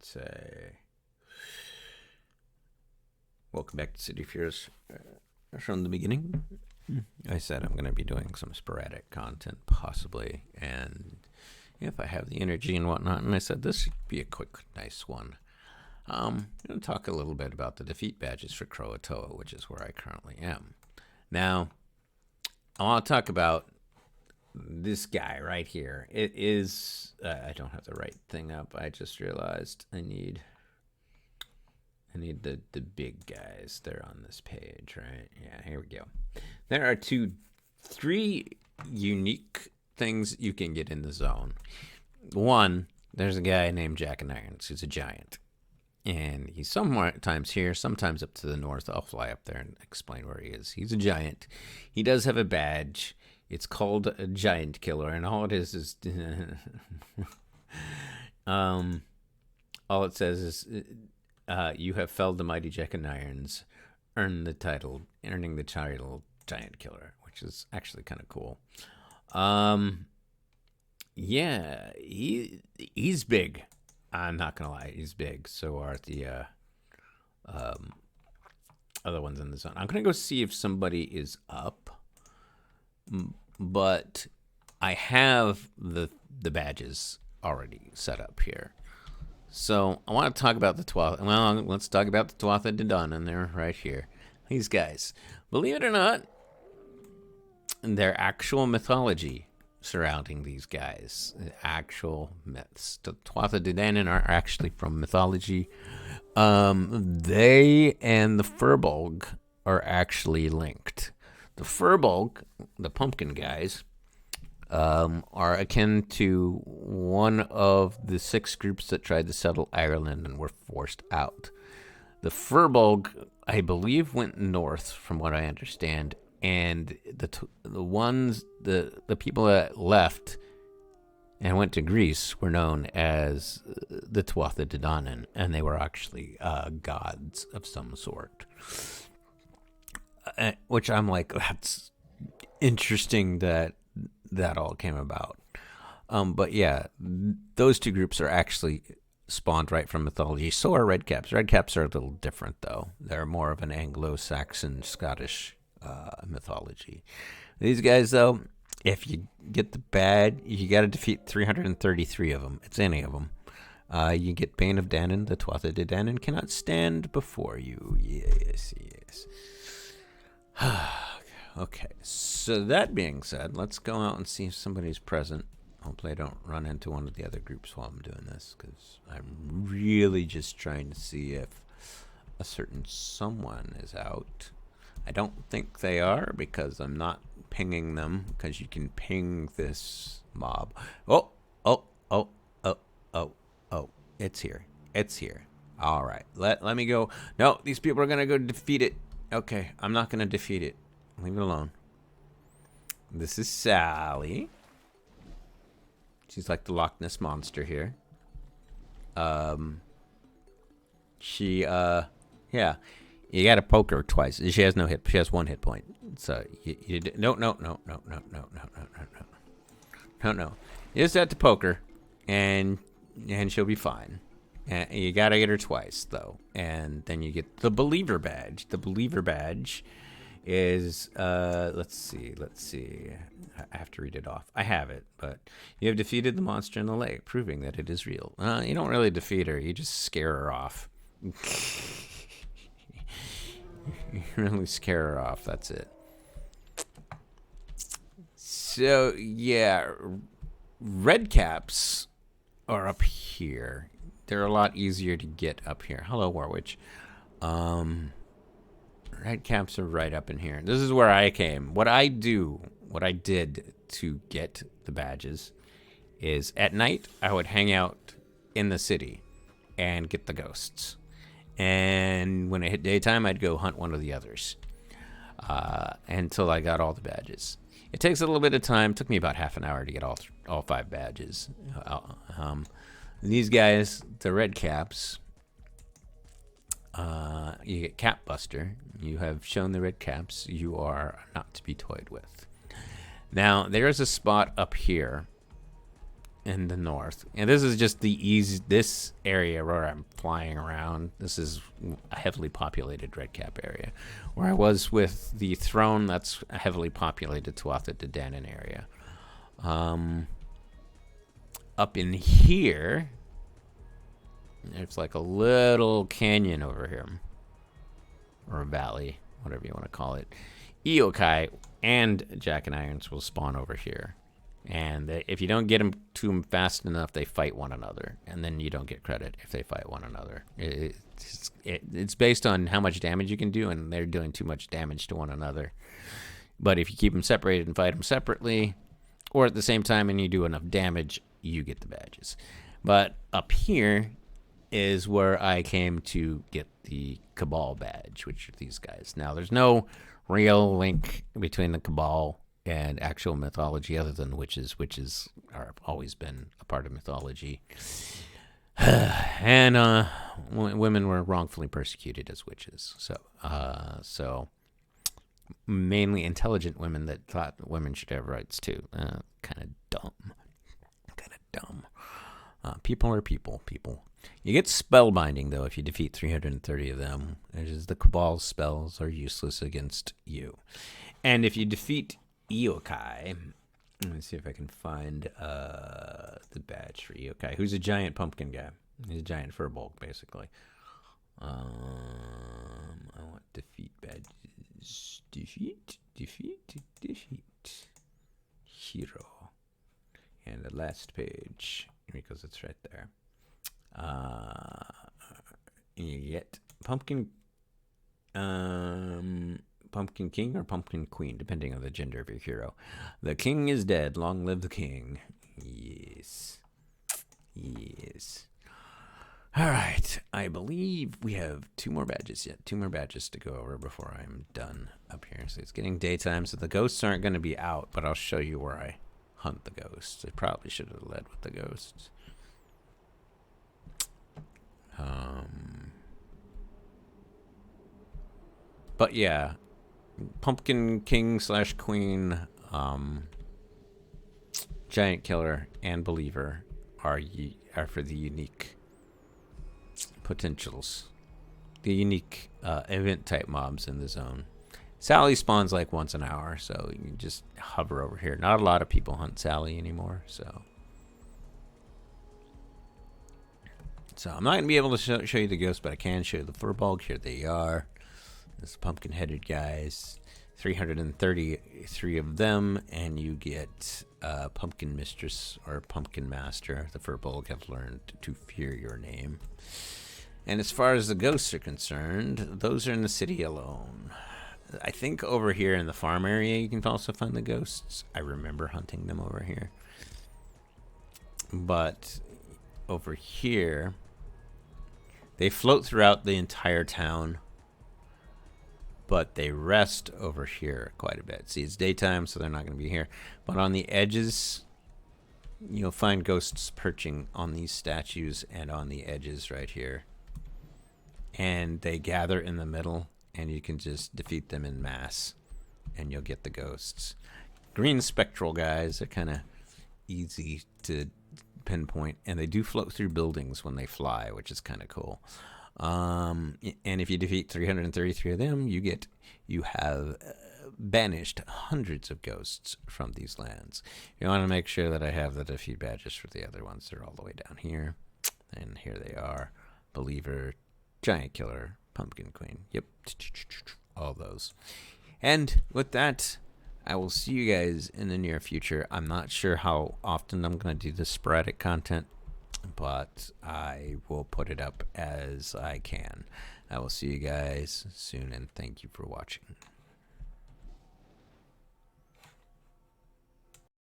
say, welcome back to City Fears from the beginning. I said I'm going to be doing some sporadic content, possibly, and if I have the energy and whatnot, and I said this should be a quick, nice one. I'm going to talk a little bit about the defeat badges for Croatoa, which is where I currently am. Now, I want to talk about this guy right here. It is, I don't have the right thing up. I just realized I need the big guys. They're on this page, right? Yeah, here we go. There are three unique things you can get in the zone. One, there's a guy named Geekanomicon. He's a giant. And he's sometimes here, sometimes up to the north. I'll fly up there and explain where he is. He's a giant. He does have a badge. It's called a giant killer, and all it is all it says is you have felled the mighty Geekanomicons, earning the title giant killer, which is actually kind of cool. Yeah, he's big. I'm not gonna lie, he's big. So are the other ones in the zone. I'm gonna go see if somebody is up, but I have the badges already set up here. So I want to talk about the Tuatha. Well, let's talk about the Tuatha De Danann. They're right here. These guys, believe it or not, their actual mythology surrounding these guys, actual myths. The Tuatha De Danann are actually from mythology. They and the Furbolg are actually linked. The Furbolg, the pumpkin guys, are akin to one of the 6 groups that tried to settle Ireland and were forced out. The Furbolg, I believe, went north, from what I understand, and the people that left and went to Greece were known as the Tuatha De Danann, and they were actually gods of some sort. Which I'm like, that's interesting that all came about. But yeah, those 2 groups are actually spawned right from mythology. So are Redcaps. Redcaps are a little different, though. They're more of an Anglo-Saxon, Scottish mythology. These guys, though, if you get the bad, you got to defeat 333 of them. It's any of them. You get Bane of Danann. The Tuatha De Danann cannot stand before you. Yes. Okay, so that being said, let's go out and see if somebody's present. Hopefully I don't run into one of the other groups while I'm doing this, because I'm really just trying to see if a certain someone is out. I don't think they are, because I'm not pinging them, because you can ping this mob. Oh, it's here. All right, let me go. No, these people are going to go defeat it. Okay, I'm not going to defeat it. Leave it alone. This is Sally. She's like the Loch Ness Monster here. Yeah. You gotta poke her twice. She has no hit. She has 1 hit point. So no. You just have to poke her, and she'll be fine. And you gotta get her twice though, and then you get the Believer badge. The Believer badge is let's see. I have to read it off. I have it, but you have defeated the monster in the lake, proving that it is real. You don't really defeat her; you just scare her off. You really scare her off. That's it. So yeah, Redcaps are up here. They're a lot easier to get up here. Hello, Warwitch. Redcaps are right up in here. This is where I came. What I did to get the badges is at night I would hang out in the city and get the ghosts. And when it hit daytime, I'd go hunt one of the others until I got all the badges. It takes a little bit of time. It took me about half an hour to get all 5 badges. These guys, the Red Caps, you get Cap Buster. You have shown the Red Caps. You are not to be toyed with. Now, there's a spot up here in the north. And this is just this area where I'm flying around. This is a heavily populated redcap area. Where I was with the throne, that's a heavily populated Tuatha De Danann area. Up in here, there's like a little canyon over here. Or a valley, whatever you want to call it. Eokai and Jack and Irons will spawn over here. And if you don't get them to them fast enough, they fight one another. And then you don't get credit if they fight one another. It's based on how much damage you can do, and they're doing too much damage to one another. But if you keep them separated and fight them separately, or at the same time and you do enough damage, you get the badges. But up here is where I came to get the Cabal badge, which are these guys. Now, there's no real link between the Cabal and actual mythology other than witches. Witches are always been a part of mythology. And women were wrongfully persecuted as witches. So mainly intelligent women that thought that women should have rights too. Kind of dumb. People are people. You get spellbinding, though, if you defeat 330 of them. It is the Cabal's spells are useless against you. And if you defeat Eokai, let me see if I can find the badge for Eokai, who's a giant pumpkin guy. He's a giant furball, basically. I want defeat badges. Defeat. Hero. And the last page, because it's right there. You get pumpkin king or pumpkin queen, depending on the gender of your hero. The king is dead. Long live the king. Yes. All right. I believe we have two more badges yet. Two more badges to go over before I'm done up here. So it's getting daytime, so the ghosts aren't going to be out, but I'll show you where I hunt the ghosts. I probably should have led with the ghosts. But yeah, Pumpkin King / Queen, Giant Killer, and Believer are for the unique potentials, the unique event type mobs in the zone. Sally spawns like once an hour, so you can just hover over here. Not a lot of people hunt Sally anymore, so I'm not going to be able to show you the ghosts, but I can show you the Furbolg. Here they are. These pumpkin-headed guys. 333 of them, and you get Pumpkin Mistress or Pumpkin Master. The Furbolg have learned to fear your name. And as far as the ghosts are concerned, those are in the city alone. I think over here in the farm area you can also find the ghosts. I remember hunting them over here. But over here, they float throughout the entire town, but they rest over here quite a bit. See, it's daytime, so they're not going to be here. But on the edges, you'll find ghosts perching on these statues and on the edges right here. And they gather in the middle, and you can just defeat them in mass, and you'll get the ghosts. Green spectral guys are kind of easy to pinpoint, and they do float through buildings when they fly, which is kind of cool. And if you defeat 333 of them, you have banished hundreds of ghosts from these lands. You want to make sure that I have the defeat badges for the other ones. They're all the way down here, and here they are. Believer, Giant Killer, Pumpkin Queen. Yep, all those. And with that, I will see you guys in the near future. I'm not sure how often I'm going to do this sporadic content, but I will put it up as I can. I will see you guys soon, and thank you for watching.